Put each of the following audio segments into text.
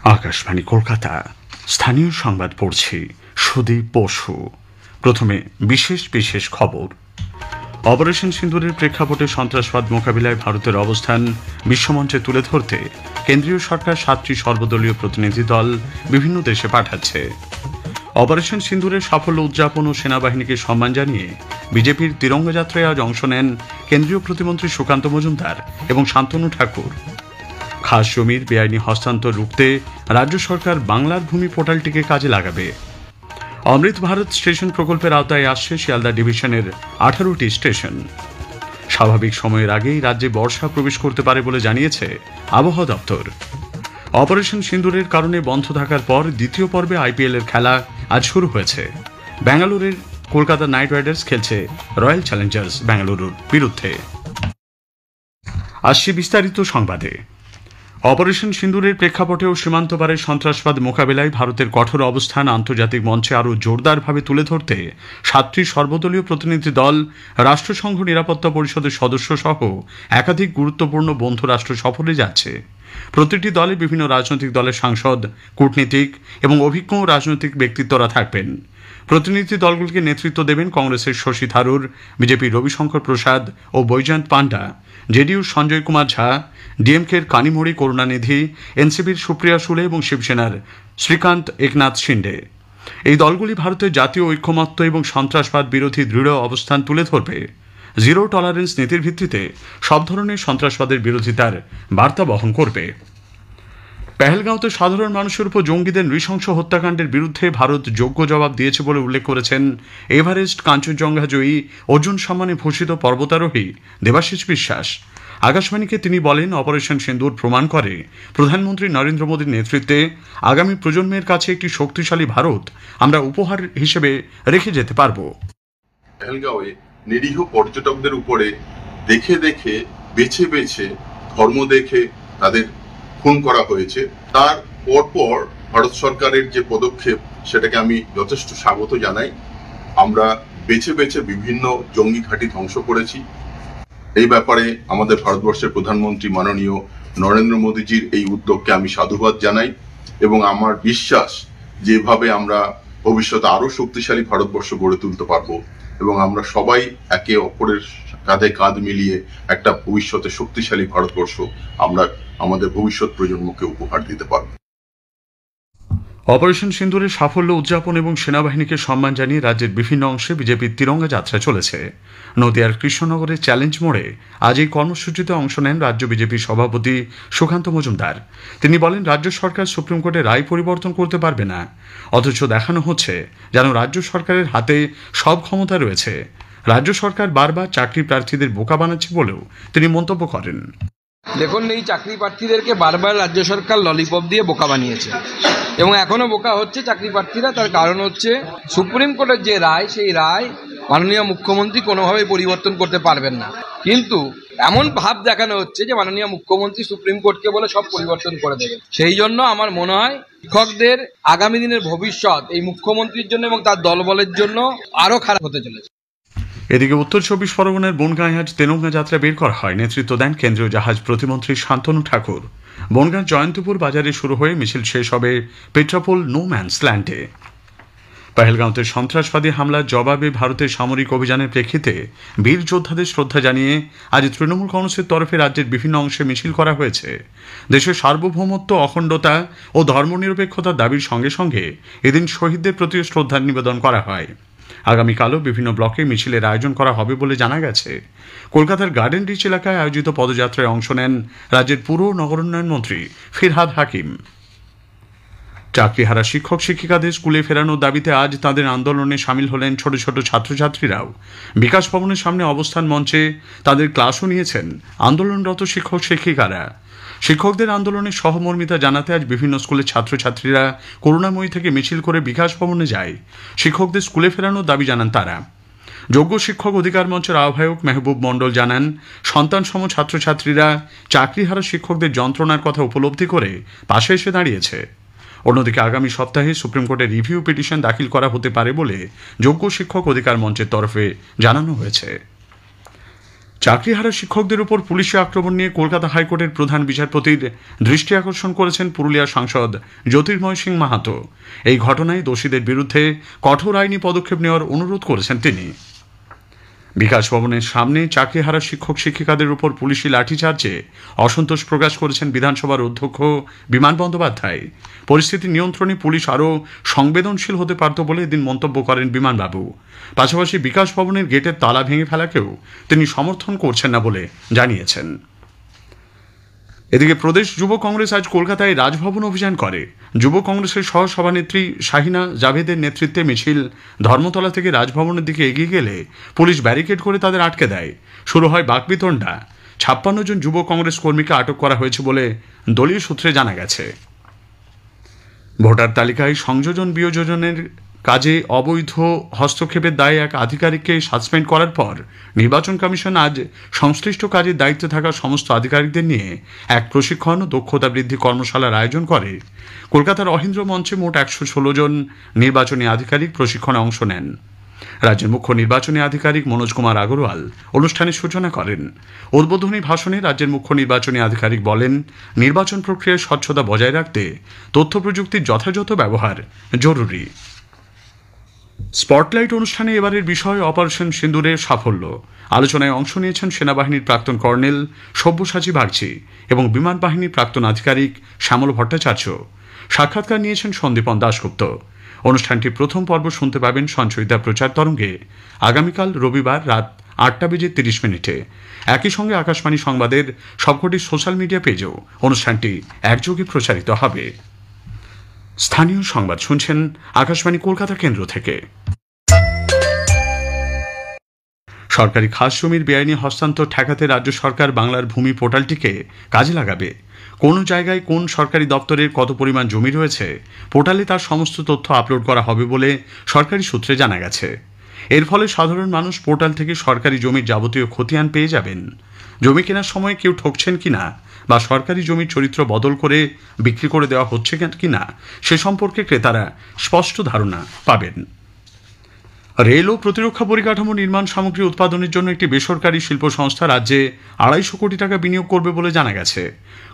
আকাশবাণী কলকাতা স্থানীয় সংবাদ পড়ছি সুদীপ বসু। প্রথমে বিশেষ বিশেষ খবর। অপারেশন সিন্দুরের প্রেক্ষাপটে সন্ত্রাসবাদ মোকাবিলায় ভারতের অবস্থান বিশ্বমঞ্চে তুলে ধরতে কেন্দ্রীয় সরকার 7টি সর্বদলীয় প্রতিনিধি দল বিভিন্ন দেশে পাঠাচ্ছে। অপারেশন সিন্দুরের সাফল্য উদযাপন ও সেনাবাহিনীকে সম্মান জানিয়ে বিজেপির তিরঙ্গা যাত্রায় আজ অংশ নেন কেন্দ্রীয় প্রতিমন্ত্রী সুকান্ত মজুমদার এবং শান্তনু ঠাকুর। খাস জমির বেআইনি হস্তান্তর রুখতে রাজ্য সরকার বাংলার ভূমি পোর্টালটিকে কাজে লাগাবে। অমৃত ভারত স্টেশন প্রকল্পের আওতায় আসছে শিয়ালদা ডিভিশনের 18টি স্টেশন। স্বাভাবিক সময়ের আগেই রাজ্যে বর্ষা প্রবেশ করতে পারে বলে জানিয়েছে আবহাওয়া দপ্তর। অপারেশন সিন্দুরের কারণে বন্ধ থাকার পর দ্বিতীয় পর্বে আইপিএল এর খেলা আজ শুরু হয়েছে। বেঙ্গালুরুর কলকাতা নাইট রাইডার্স খেলছে রয়্যাল চ্যালেঞ্জার্স বেঙ্গালুরুর বিরুদ্ধে। আসছে বিস্তারিত সংবাদে। অপারেশন সিন্দুরের প্রেক্ষাপটে ও সীমান্ত পারে সন্ত্রাসবাদ মোকাবিলায় ভারতের কঠোর অবস্থান আন্তর্জাতিক মঞ্চে আরও জোরদারভাবে তুলে ধরতে 7টি সর্বদলীয় প্রতিনিধি দল রাষ্ট্রসংঘ নিরাপত্তা পরিষদের সদস্য সহ একাধিক গুরুত্বপূর্ণ বন্ধু রাষ্ট্র সফরে যাচ্ছে। প্রতিটি দলে বিভিন্ন রাজনৈতিক দলের সাংসদ, কূটনীতিক এবং অভিজ্ঞ রাজনৈতিক ব্যক্তিত্বরা থাকবেন। প্রতিনিধি দলগুলিকে নেতৃত্ব দেবেন কংগ্রেসের শশী থারুর, বিজেপির রবিশঙ্কর প্রসাদ ও বৈজয়ন্ত পান্ডা, জেডিইউর সঞ্জয় কুমার ঝা, ডিএমকের কানিমোড়ি করুণানিধি, এনসিপির সুপ্রিয়া সুলে এবং শিবসেনার শ্রীকান্ত একনাথ শিন্ডে। এই দলগুলি ভারতের জাতীয় ঐক্যমত্য এবং সন্ত্রাসবাদ বিরোধী দৃঢ় অবস্থান তুলে ধরবে। জিরো টলারেন্স নীতির ভিত্তিতে সব ধরনের সন্ত্রাসবাদের বিরোধিতার বার্তা বহন করবে। পেহেলগাঁওতে সাধারণ মানুষের উপর জঙ্গিদের নৃশংস হত্যাকাণ্ডের বিরুদ্ধে ভারত যোগ্য জবাব দিয়েছে বলে উল্লেখ করেছেন এভারেস্ট কাঞ্চনজঙ্ঘা জয়ী অর্জুন সম্মানে ভূষিত পর্বতারোহী দেবাশিস বিশ্বাস। আকাশবাণীকে তিনি বলেন, অপারেশন সিন্দুর প্রমাণ করে প্রধানমন্ত্রী নরেন্দ্র মোদীর নেতৃত্বে আগামী প্রজন্মের কাছে একটি শক্তিশালী ভারত আমরা উপহার হিসেবে রেখে যেতে পারব। পেহেলগাঁওয়ে নিরীহ পর্যটকদের উপরে দেখে দেখে বেছে বেছে ধর্ম দেখে তাদের খুন করা হয়েছে। তার পরপর ভারত সরকারের যে পদক্ষেপ সেটাকে আমি যথেষ্ট স্বাগত জানাই। আমরা বেছে বেছে বিভিন্ন জঙ্গি ঘাঁটি ধ্বংস করেছি। এই ব্যাপারে আমাদের ভারতবর্ষের প্রধানমন্ত্রী মাননীয় নরেন্দ্র মোদীজির এই উদ্যোগকে আমি সাধুবাদ জানাই এবং আমার বিশ্বাস যেভাবে আমরা ভবিষ্যতে আরো শক্তিশালী ভারতবর্ষ গড়ে তুলতে পারবো এবং আমরা সবাই একে অপরের কাঁধে কাঁধ মিলিয়ে একটা ভবিষ্যতে শক্তিশালী ভারতবর্ষ আমরা আমাদের ভবিষ্যৎ প্রজন্মকে উপহার দিতে পারব। অপারেশন সিন্দুরের সাফল্য উদযাপন এবং সেনাবাহিনীকে সম্মান জানিয়ে রাজ্যের বিভিন্ন অংশে বিজেপির তিরঙ্গা যাত্রা চলেছে। নদিয়ার কৃষ্ণনগরের চ্যালেঞ্জ মোড়ে আজ এই কর্মসূচিতে অংশ নেন রাজ্য বিজেপির সভাপতি সুকান্ত মজুমদার। তিনি বলেন, রাজ্য সরকার সুপ্রিম কোর্টে রায় পরিবর্তন করতে পারবে না, অথচ দেখানো হচ্ছে যেন রাজ্য সরকারের হাতে সব ক্ষমতা রয়েছে। রাজ্য সরকার বারবার চাকরি প্রার্থীদের বোকা বানাচ্ছে বলেও তিনি মন্তব্য করেন। দেখুন, এই চাকরি প্রার্থীদেরকে বারবার রাজ্য সরকার ললিপপ দিয়ে বোকা বানিয়েছে এবং এখনো বোকা হচ্ছে চাকরি প্রার্থীরা। তার কারণ হচ্ছে সুপ্রিম কোর্টের যে রায়, সেই রায় মাননীয় মুখ্যমন্ত্রী কোনোভাবেই পরিবর্তন করতে পারবেন না। কিন্তু এমন ভাব দেখানো হচ্ছে যে মাননীয় মুখ্যমন্ত্রী সুপ্রিম কোর্টকে বলে সব পরিবর্তন করে দেবেন। সেই জন্য আমার মনে হয় শিক্ষকদের আগামী দিনের ভবিষ্যৎ এই মুখ্যমন্ত্রীর জন্য এবং তার দলবলের জন্য আরো খারাপ হতে চলেছে। এদিকে উত্তর 24 পরগনার বনগাঁয় আজ তেরঙ্গা যাত্রা বের করা হয়। নেতৃত্ব দেন কেন্দ্রীয় জাহাজ প্রতিমন্ত্রী শান্তনু ঠাকুর। বনগাঁ জয়ন্তপুর বাজারে শুরু হয়ে মিছিল শেষ হবে পেট্রাপোল নো ম্যানস ল্যান্ডে। পেহেলগাঁওতে সন্ত্রাসবাদী হামলার জবাবে ভারতের সামরিক অভিযানের প্রেক্ষিতে বীর যোদ্ধাদের শ্রদ্ধা জানিয়ে আজ তৃণমূল কংগ্রেসের তরফে রাজ্যের বিভিন্ন অংশে মিছিল করা হয়েছে। দেশের সার্বভৌমত্ব, অখণ্ডতা ও ধর্মনিরপেক্ষতার দাবির সঙ্গে সঙ্গে এদিন শহীদদের প্রতি শ্রদ্ধা নিবেদন করা হয়। আগামীকালও বিভিন্ন ব্লকে মিছিলের আয়োজন করা হবে বলে জানা গেছে। কলকাতার গার্ডেন রিচ এলাকায় আয়োজিত পদযাত্রায় অংশ নেন রাজ্যের পুর নগরোন্নয়ন মন্ত্রী ফিরহাদ হাকিম। চাকরিহারা শিক্ষক শিক্ষিকাদের স্কুলে ফেরানোর দাবিতে আজ তাদের আন্দোলনে সামিল হলেন ছোট ছোট ছাত্রছাত্রীরাও। বিকাশ ভবনের সামনে অবস্থান মঞ্চে তাদের ক্লাসও নিয়েছেন আন্দোলনরত শিক্ষক শিক্ষিকারা। শিক্ষকদের আন্দোলনে সহমর্মিতা জানাতে আজ বিভিন্ন স্কুলের ছাত্রছাত্রীরা করুণাময়ী থেকে মিছিল করে বিকাশ ভবনে যায়। শিক্ষকদের স্কুলে ফেরানোর দাবি জানান তারা। যোগ্য শিক্ষক অধিকার মঞ্চের আহ্বায়ক মেহবুব মণ্ডল জানান, সন্তানসম ছাত্রছাত্রীরা চাকরিহারা শিক্ষকদের যন্ত্রণার কথা উপলব্ধি করে পাশে এসে দাঁড়িয়েছে। অন্যদিকে আগামী সপ্তাহে সুপ্রিম কোর্টে রিভিউ পিটিশন দাখিল করা হতে পারে বলে যোগ্য শিক্ষক অধিকার মঞ্চের তরফে জানানো হয়েছে। চাকরিহারা শিক্ষকদের উপর পুলিশি আক্রমণ নিয়ে কলকাতা হাইকোর্টের প্রধান বিচারপতির দৃষ্টি আকর্ষণ করেছেন পুরুলিয়া সাংসদ জ্যোতির্ময় সিং মাহাতো। এই ঘটনায় দোষীদের বিরুদ্ধে কঠোর আইনি পদক্ষেপ নেওয়ার অনুরোধ করেছেন তিনি। বিকাশ ভবনের সামনে চাকরিহারা শিক্ষক শিক্ষিকাদের উপর পুলিশি লাঠিচার্জে অসন্তোষ প্রকাশ করেছেন বিধানসভার অধ্যক্ষ বিমান বন্দ্যোপাধ্যায়। পরিস্থিতি নিয়ন্ত্রণে পুলিশ আরও সংবেদনশীল হতে পারত বলে এদিন মন্তব্য করেন বিমানবাবু। পাশাপাশি বিকাশ ভবনের গেটের তালা ভেঙে ফেলাকেও তিনি সমর্থন করছেন না বলে জানিয়েছেন। এদিকে প্রদেশ যুব কংগ্রেস আজ কলকাতায় রাজভবন অভিযান করে। যুব কংগ্রেসের সহ সভানেত্রী শাহিনা জাভেদের নেতৃত্বে মিছিল ধর্মতলা থেকে রাজভবনের দিকে এগিয়ে গেলে পুলিশ ব্যারিকেড করে তাদের আটকে দেয়। শুরু হয় বাকবিতণ্ডা। 56 জন যুব কংগ্রেস কর্মীকে আটক করা হয়েছে বলে দলীয় সূত্রে জানা গেছে। ভোটার তালিকায় সংযোজন বিয়োজনের কাজে অবৈধ হস্তক্ষেপের দায়ে এক আধিকারিককে সাসপেন্ড করার পর নির্বাচন কমিশন আজ সংশ্লিষ্ট কাজের দায়িত্বে থাকা সমস্ত আধিকারিকদের নিয়ে এক প্রশিক্ষণ ও দক্ষতা বৃদ্ধি কর্মশালার আয়োজন করে। কলকাতার অহিন্দ্র মঞ্চে মোট 116 জন নির্বাচনী আধিকারিক প্রশিক্ষণে অংশ নেন। রাজ্যের মুখ্য নির্বাচনী আধিকারিক মনোজ কুমার আগরওয়াল অনুষ্ঠানের সূচনা করেন। উদ্বোধনী ভাষণে রাজ্যের মুখ্য নির্বাচনী আধিকারিক বলেন, নির্বাচন প্রক্রিয়ায় স্বচ্ছতা বজায় রাখতে তথ্য প্রযুক্তির যথাযথ ব্যবহার জরুরি। স্পটলাইট অনুষ্ঠানে এবারের বিষয় অপারেশন সিন্দুরের সাফল্য। আলোচনায় অংশ নিয়েছেন সেনাবাহিনীর প্রাক্তন কর্নেল সব্যসাচী বাগচি এবং বিমান বাহিনীর প্রাক্তন আধিকারিক শ্যামল ভট্টাচার্য। সাক্ষাৎকার নিয়েছেন সন্দীপন দাশগুপ্ত। অনুষ্ঠানটির প্রথম পর্ব শুনতে পাবেন সঞ্চয়িতা প্রচার তরঙ্গে আগামীকাল রবিবার রাত 8:30 একই সঙ্গে আকাশবাণী সংবাদের সবকটি সোশ্যাল মিডিয়া পেজেও অনুষ্ঠানটি একযোগে প্রচারিত হবে। স্থানীয় সংবাদ শুনছেন আকাশবাণী কলকাতা কেন্দ্র থেকে। সরকারি খাস জমির বেআইনি হস্তান্তর ঠেকাতে রাজ্য সরকার বাংলার ভূমি পোর্টালটিকে কাজে লাগাবে। কোন জায়গায় কোন সরকারি দপ্তরের কত পরিমাণ জমি রয়েছে পোর্টালে তার সমস্ত তথ্য আপলোড করা হবে বলে সরকারি সূত্রে জানা গেছে। এর ফলে সাধারণ মানুষ পোর্টাল থেকে সরকারি জমির যাবতীয় খতিয়ান পেয়ে যাবেন। জমি কেনার সময় কেউ ঠকছেন কিনা বা সরকারি জমির চরিত্র বদল করে বিক্রি করে দেওয়া হচ্ছে কিনা সে সম্পর্কে ক্রেতারা স্পষ্ট ধারণা পাবেন। রেল ও প্রতিরক্ষা পরিকাঠামো নির্মাণ সামগ্রী উৎপাদনের জন্য একটি বেসরকারি শিল্প সংস্থা রাজ্যে 250 কোটি টাকা বিনিয়োগ করবে বলে জানা গেছে।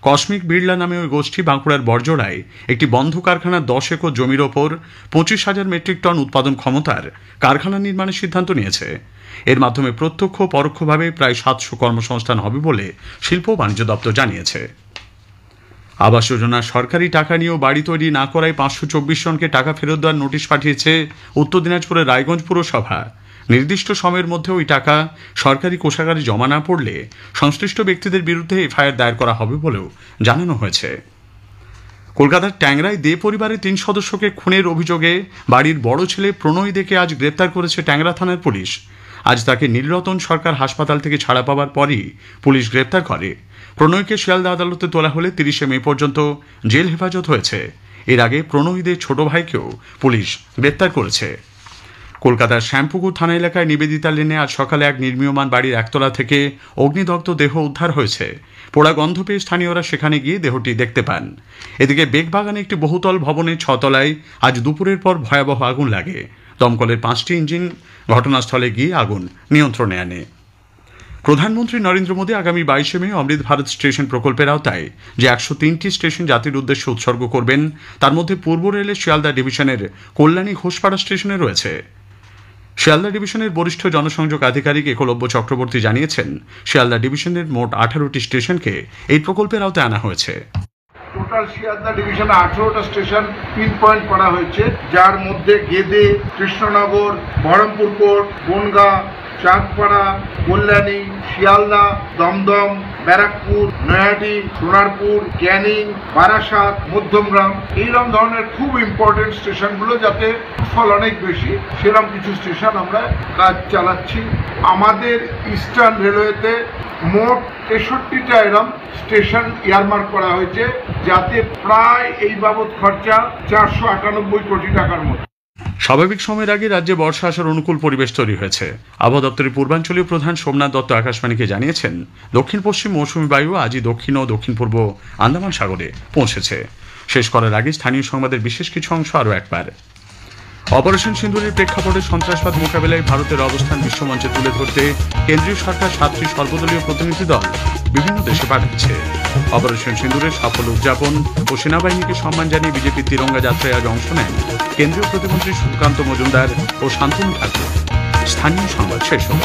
কসমিক বিড়লা নামে ওই গোষ্ঠী বাঁকুড়ার বড়জোড়ায় একটি বন্ধ কারখানার 10 একর জমির ওপর 25,000 মেট্রিক টন উৎপাদন ক্ষমতার কারখানা নির্মাণের সিদ্ধান্ত নিয়েছে। এর মাধ্যমে প্রত্যক্ষ পরোক্ষভাবে প্রায় 700 কর্মসংস্থান হবে বলে শিল্প ও বাণিজ্য দপ্তর জানিয়েছে। আবাস যোজনা সরকারি টাকা নিয়েও বাড়ি তৈরি না করায় 524 জনকে টাকা ফেরত দেওয়ার নোটিশ পাঠিয়েছে উত্তর দিনাজপুরের রায়গঞ্জ পুরসভা। নির্দিষ্ট সময়ের মধ্যে ওই টাকা সরকারি কোষাগারে জমা না পড়লে সংশ্লিষ্ট ব্যক্তিদের বিরুদ্ধে এফআইআর দায়ের করা হবে বলেও জানানো হয়েছে। কলকাতার ট্যাংরায় দে পরিবারের 3 সদস্যকে খুনের অভিযোগে বাড়ির বড় ছেলে প্রণয় দেকে আজ গ্রেপ্তার করেছে ট্যাংরা থানার পুলিশ। আজ তাকে নীলরতন সরকার হাসপাতাল থেকে ছাড়া পাওয়ার পরই পুলিশ গ্রেপ্তার করে। প্রণয়কে শিয়ালদা আদালতে তোলা হলে 30 মে পর্যন্ত জেল হেফাজত হয়েছে। এর আগে প্রণয়দের ছোট ভাইকেও পুলিশ গ্রেপ্তার করেছে। কলকাতার শ্যামপুকুর থানা এলাকায় নিবেদিতা লেনে আজ সকালে এক নির্মীয়মান বাড়ির একতলা থেকে অগ্নিদগ্ধ দেহ উদ্ধার হয়েছে। পোড়া গন্ধ পেয়ে স্থানীয়রা সেখানে গিয়ে দেহটি দেখতে পান। এদিকে বেগবাগানে একটি বহুতল ভবনের 6 তলায় আজ দুপুরের পর ভয়াবহ আগুন লাগে। দমকলের 5টি ইঞ্জিন ঘটনাস্থলে গিয়ে আগুন নিয়ন্ত্রণে আনে। প্রধানমন্ত্রী নরেন্দ্র মোদী আগামী 22 মে অমৃত ভারত স্টেশন প্রকল্পের আওতায় যে 103টি স্টেশন জাতির উদ্দেশ্যে উৎসর্গ করবেন তার মধ্যে পূর্ব রেলের শিয়ালদা ডিভিশনের কল্যাণী ঘোষপাড়া স্টেশনে রয়েছে। শিয়ালদা ডিভিশনের বরিষ্ঠ জনসংযোগ আধিকারিক একলব্য চক্রবর্তী জানিয়েছেন, শিয়ালদা ডিভিশনের মোট 18টি স্টেশনকে এই প্রকল্পের আওতায় আনা হয়েছে। টোটাল শিয়ালদা ডিভিশনে 18টা স্টেশন পিন পয়েন্ট করা হয়েছে, যার মধ্যে গেদে, কৃষ্ণনগর, বহরমপুর কোর্ট, বনগাঁ, চাঁদপাড়া, কল্যাণী, শিয়ালদা, দমদম, ব্যারাকপুর, নৈহাটি, সোনারপুর, ক্যানিং, বারাসাত, মধ্যমগ্রাম, এইরকম ধরনের খুব ইম্পর্টেন্ট স্টেশনগুলো যাতে ফল অনেক বেশি সেরকম কিছু স্টেশন আমরা কাজ চালাচ্ছি। আমাদের ইস্টার্ন রেলওয়েতে মোট 63টা এরম স্টেশন ইয়ারমার্ক করা হয়েছে, যাতে প্রায় এই বাবদ খরচা 498 কোটি টাকার মতো। স্বাভাবিক সময়ের আগে রাজ্যে বর্ষা আসার অনুকূল পরিবেশ তৈরি হয়েছে। আবহাওয়া দপ্তরের পূর্বাঞ্চলীয় প্রধান সোমনাথ দত্ত আকাশবাণীকে জানিয়েছেন, দক্ষিণ পশ্চিম মৌসুমী বায়ু আজই দক্ষিণ ও দক্ষিণ পূর্ব আন্দামান সাগরে পৌঁছেছে। শেষ করার আগে স্থানীয় সংবাদের বিশেষ কিছু অংশ আরও একবার। অপারেশন সিন্দুরের প্রেক্ষাপটে সন্ত্রাসবাদ মোকাবিলায় ভারতের অবস্থান বিশ্বমঞ্চে তুলে ধরতে কেন্দ্রীয় সরকার 7টি সর্বদলীয় প্রতিনিধি দল বিভিন্ন দেশে পাঠাচ্ছে। অপারেশন সিন্দুরের সাফল্য উদযাপন ও সেনাবাহিনীকে সম্মান জানিয়ে বিজেপির তিরঙ্গা যাত্রায় আজ অংশ নেন কেন্দ্রীয় প্রতিমন্ত্রী সুকান্ত মজুমদার ও শান্তনু ঠাকুর। স্থানীয় সংবাদ শেষ হল।